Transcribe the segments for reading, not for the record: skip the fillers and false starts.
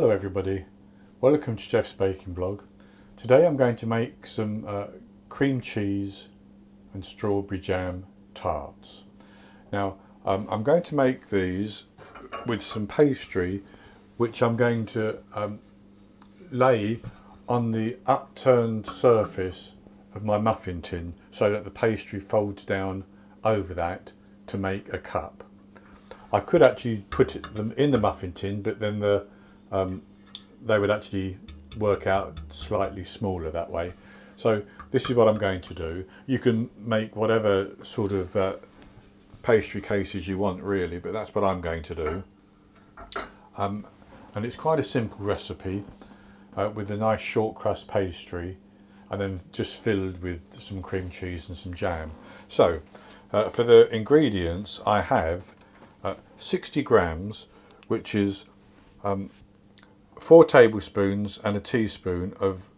Hello everybody, welcome to Jeff's Baking Blog. Today I'm going to make some cream cheese and strawberry jam tarts. Now I'm going to make these with some pastry which I'm going to lay on the upturned surface of my muffin tin so that the pastry folds down over that to make a cup. I could actually put them in the muffin tin, but then they would actually work out slightly smaller that way. So this is what I'm going to do. You can make whatever sort of pastry cases you want really, but that's what I'm going to do. And it's quite a simple recipe with a nice short crust pastry and then just filled with some cream cheese and some jam. So for the ingredients I have 60 grams, which is 4 tablespoons and a teaspoon of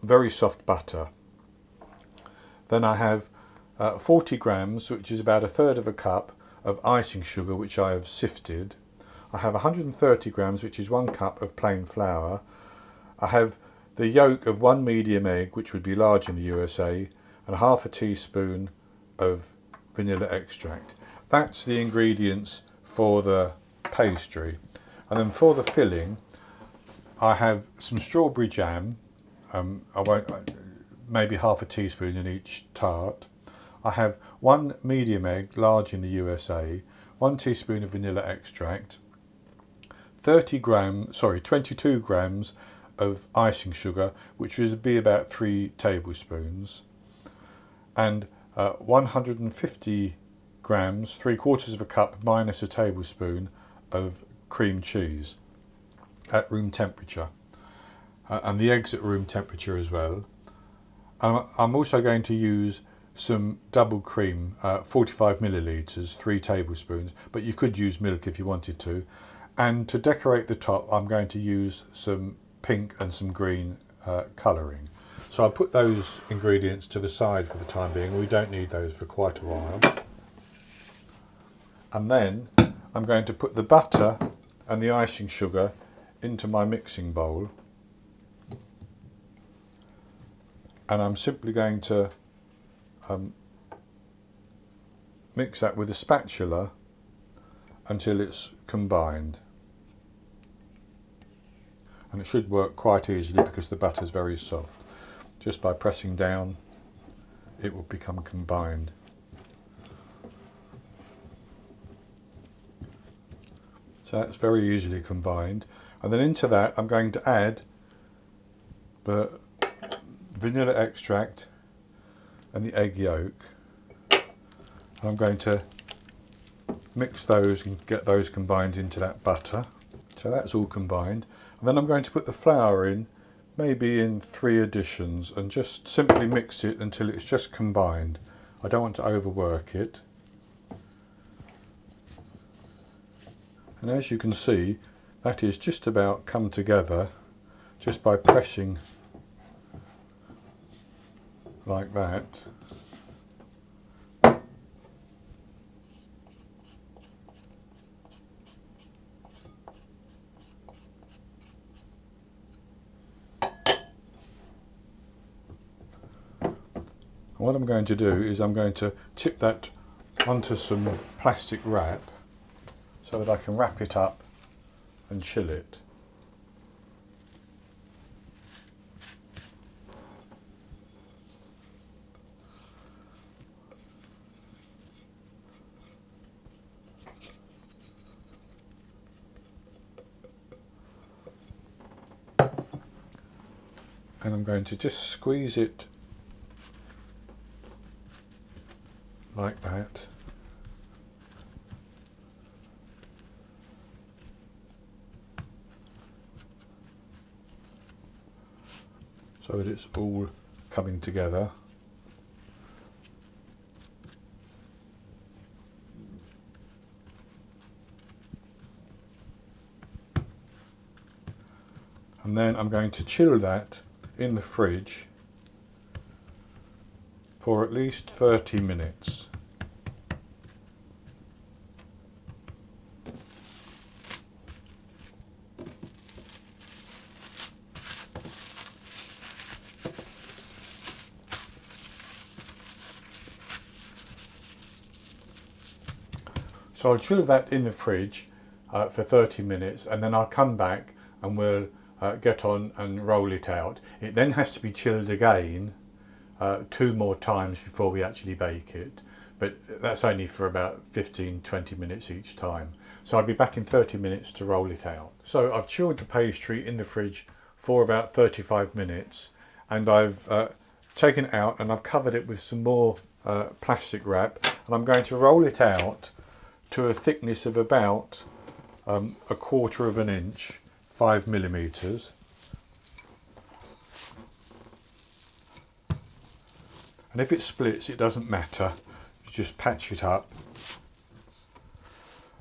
very soft butter. Then I have 40 grams, which is about 1/3 of a cup of icing sugar, which I have sifted. I have 130 grams, which is 1 cup of plain flour. I have the yolk of 1 medium egg, which would be large in the USA, and 1/2 teaspoon of vanilla extract. That's the ingredients for the pastry. And then for the filling, I have some strawberry jam. Maybe 1/2 teaspoon in each tart. I have 1 medium egg, large in the USA, 1 teaspoon of vanilla extract, 22 grams of icing sugar, which would be about 3 tablespoons, and 150 grams, 3/4 of a cup minus a tablespoon of cream cheese at room temperature, and the eggs at room temperature as well. I'm also going to use some double cream, 45 millilitres, 3 tablespoons, but you could use milk if you wanted to. And to decorate the top, I'm going to use some pink and some green colouring. So I'll put those ingredients to the side for the time being. We don't need those for quite a while. And then I'm going to put the butter and the icing sugar into my mixing bowl. And I'm simply going to mix that with a spatula until it's combined. And it should work quite easily because the butter is very soft. Just by pressing down, it will become combined. So that's very easily combined. And then into that I'm going to add the vanilla extract and the egg yolk. And I'm going to mix those and get those combined into that butter. So that's all combined. And then I'm going to put the flour in, maybe in 3 additions, and just simply mix it until it's just combined. I don't want to overwork it. And as you can see, that is just about come together just by pressing like that. And what I'm going to do is I'm going to tip that onto some plastic wrap so that I can wrap it up and chill it. And I'm going to just squeeze it like that. So that it's all coming together. And then I'm going to chill that in the fridge for at least 30 minutes. So I'll chill that in the fridge for 30 minutes, and then I'll come back and we'll get on and roll it out. It then has to be chilled again 2 more times before we actually bake it, but that's only for about 15-20 minutes each time. So I'll be back in 30 minutes to roll it out. So I've chilled the pastry in the fridge for about 35 minutes, and I've taken it out and I've covered it with some more plastic wrap, and I'm going to roll it out to a thickness of about 1/4 inch, 5 millimeters. And if it splits, it doesn't matter, you just patch it up.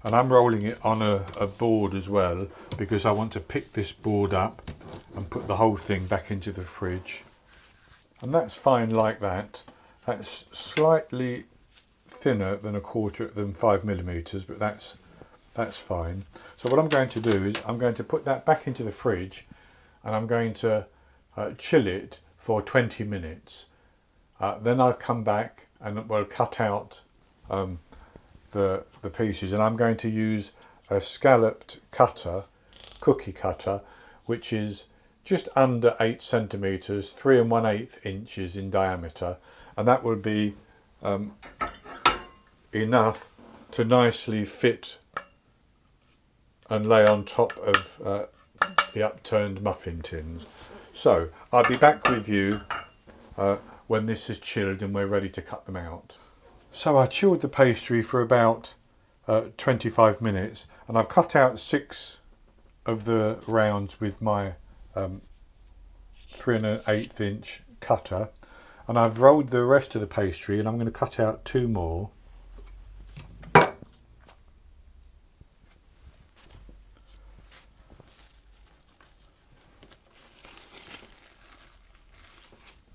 And I'm rolling it on a board as well, because I want to pick this board up and put the whole thing back into the fridge. And that's fine like that. That's slightly thinner than 5 millimeters, but that's fine. So what I'm going to do is I'm going to put that back into the fridge, and I'm going to chill it for 20 minutes. Then I'll come back and we'll cut out the pieces, and I'm going to use a scalloped cutter, cookie cutter, which is just under 8 centimeters, 3 1/8 inches in diameter, and that will be enough to nicely fit and lay on top of the upturned muffin tins. So I'll be back with you when this is chilled and we're ready to cut them out. So I chilled the pastry for about 25 minutes, and I've cut out 6 of the rounds with my 3 1/8 inch cutter, and I've rolled the rest of the pastry, and I'm going to cut out 2 more.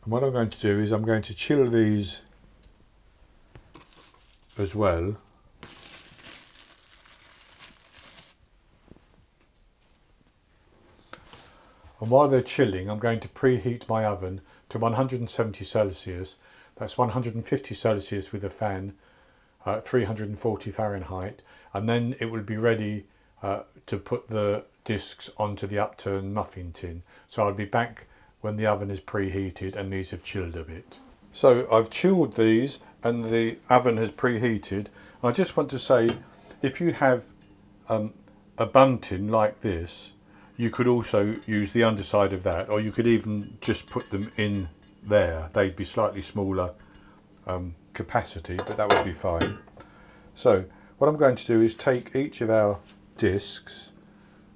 And what I'm going to do is I'm going to chill these as well. And while they're chilling, I'm going to preheat my oven to 170 Celsius. That's 150 Celsius with a fan, 340 Fahrenheit. And then it will be ready to put the discs onto the upturned muffin tin. So I'll be back when the oven is preheated and these have chilled a bit. So I've chilled these and the oven has preheated. I just want to say, if you have a bun tin like this, you could also use the underside of that, or you could even just put them in there. They'd be slightly smaller capacity, but that would be fine. So what I'm going to do is take each of our discs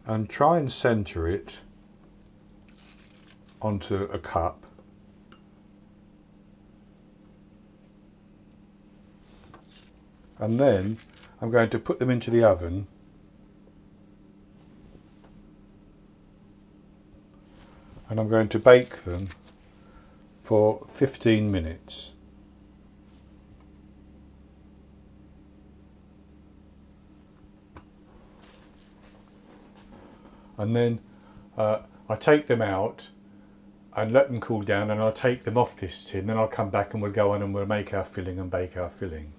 and try and centre it onto a cup. And then I'm going to put them into the oven and I'm going to bake them for 15 minutes. And then I take them out and let them cool down, and I'll take them off this tin, then I'll come back and we'll go on and we'll make our filling and bake our filling.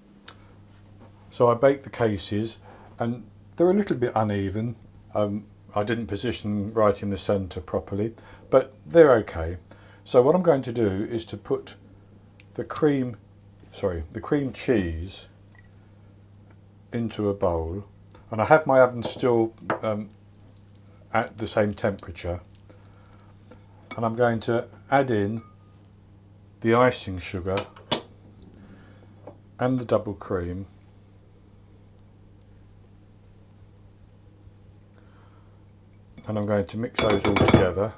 So I baked the cases and they're a little bit uneven. I didn't position right in the centre properly, but they're okay. So what I'm going to do is to put the cream cheese into a bowl, and I have my oven still at the same temperature, and I'm going to add in the icing sugar and the double cream, and I'm going to mix those all together.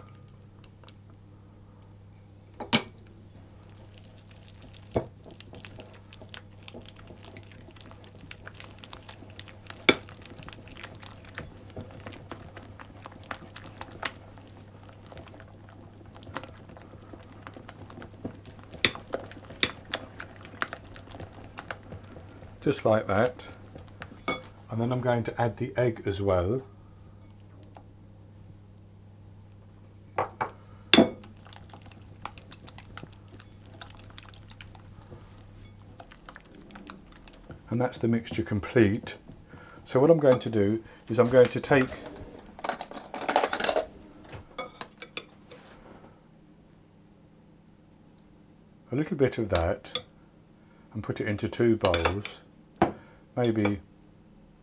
Just like that. And then I'm going to add the egg as well. And that's the mixture complete. So what I'm going to do is I'm going to take a little bit of that and put it into 2 bowls, maybe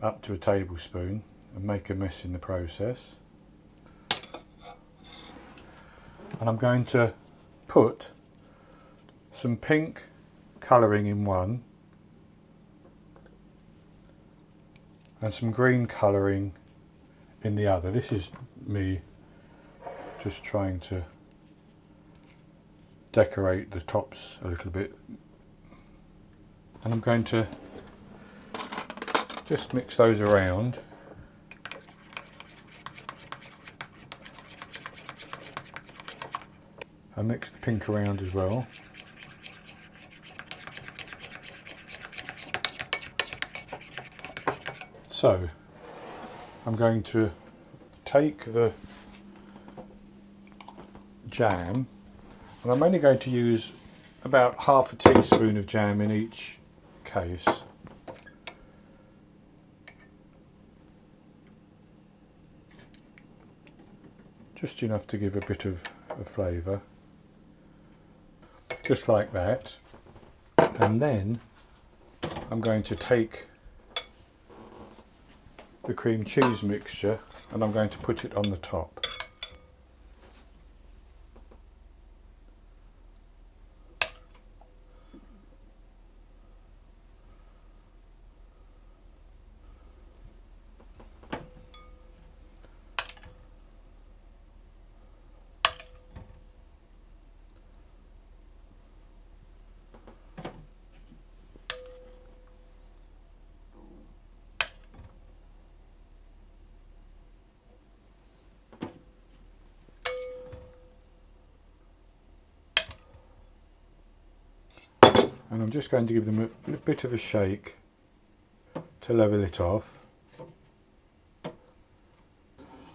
up to a tablespoon, and make a mess in the process. And I'm going to put some pink colouring in one and some green colouring in the other. This is me just trying to decorate the tops a little bit, and I'm going to just mix those around. I mix the pink around as well. So I'm going to take the jam, and I'm only going to use about half a teaspoon of jam in each case. Just enough to give a bit of a flavour. Just like that. And then I'm going to take the cream cheese mixture and I'm going to put it on the top. And I'm just going to give them a bit of a shake to level it off.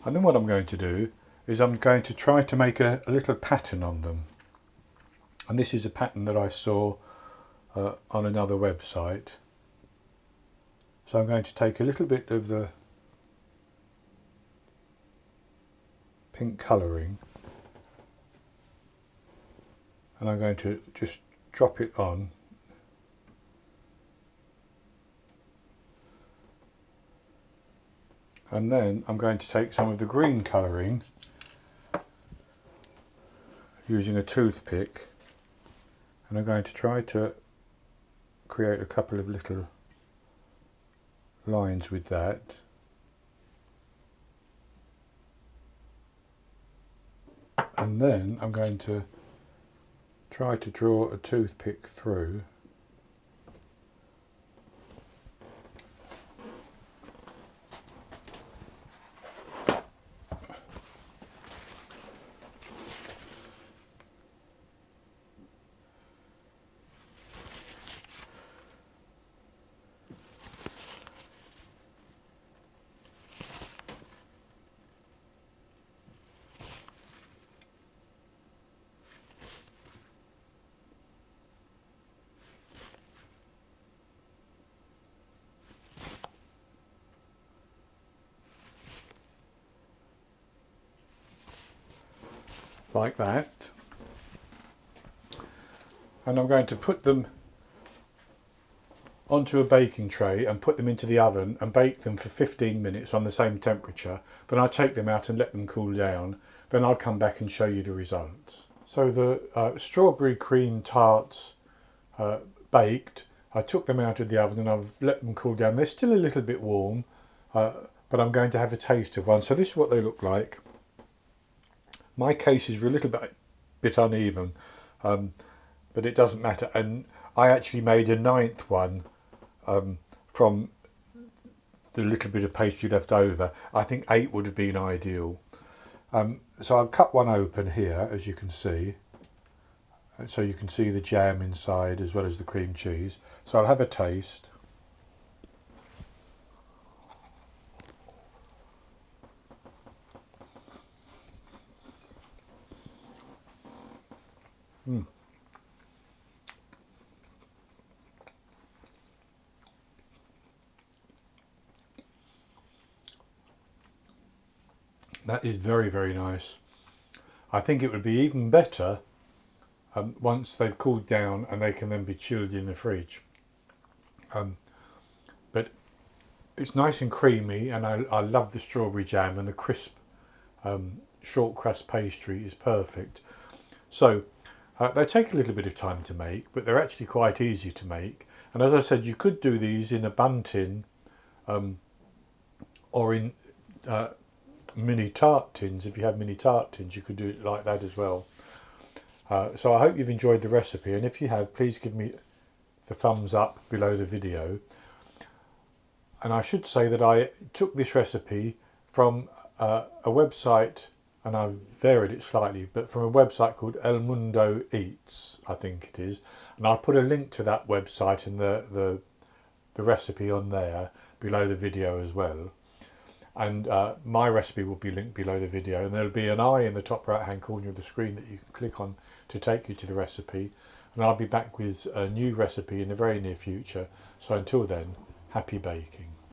And then what I'm going to do is I'm going to try to make a little pattern on them. And this is a pattern that I saw on another website. So I'm going to take a little bit of the pink colouring and I'm going to just drop it on. And then I'm going to take some of the green colouring using a toothpick, and I'm going to try to create a couple of little lines with that. And then I'm going to try to draw a toothpick through. Like that, and I'm going to put them onto a baking tray and put them into the oven and bake them for 15 minutes on the same temperature. Then I'll take them out and let them cool down. Then I'll come back and show you the results. So the strawberry cream tarts baked, I took them out of the oven and I've let them cool down. They're still a little bit warm, but I'm going to have a taste of one. So this is what they look like. My cases were a little bit uneven, but it doesn't matter. And I actually made a 9th one from the little bit of pastry left over. I think 8 would have been ideal. So I've cut one open here, as you can see. So you can see the jam inside as well as the cream cheese. So I'll have a taste. That is very, very nice. I think it would be even better once they've cooled down and they can then be chilled in the fridge. But it's nice and creamy, and I love the strawberry jam, and the crisp short crust pastry is perfect. So they take a little bit of time to make, but they're actually quite easy to make. And as I said, you could do these in a bun tin or in mini tart tins. If you have mini tart tins, you could do it like that as well. So I hope you've enjoyed the recipe, and if you have, please give me the thumbs up below the video. And I should say that I took this recipe from a website, and I've varied it slightly, but from a website called El Mundo Eats, I think it is. And I'll put a link to that website and the recipe on there below the video as well. And my recipe will be linked below the video, and there'll be an eye in the top right hand corner of the screen that you can click on to take you to the recipe. And I'll be back with a new recipe in the very near future. So until then, happy baking.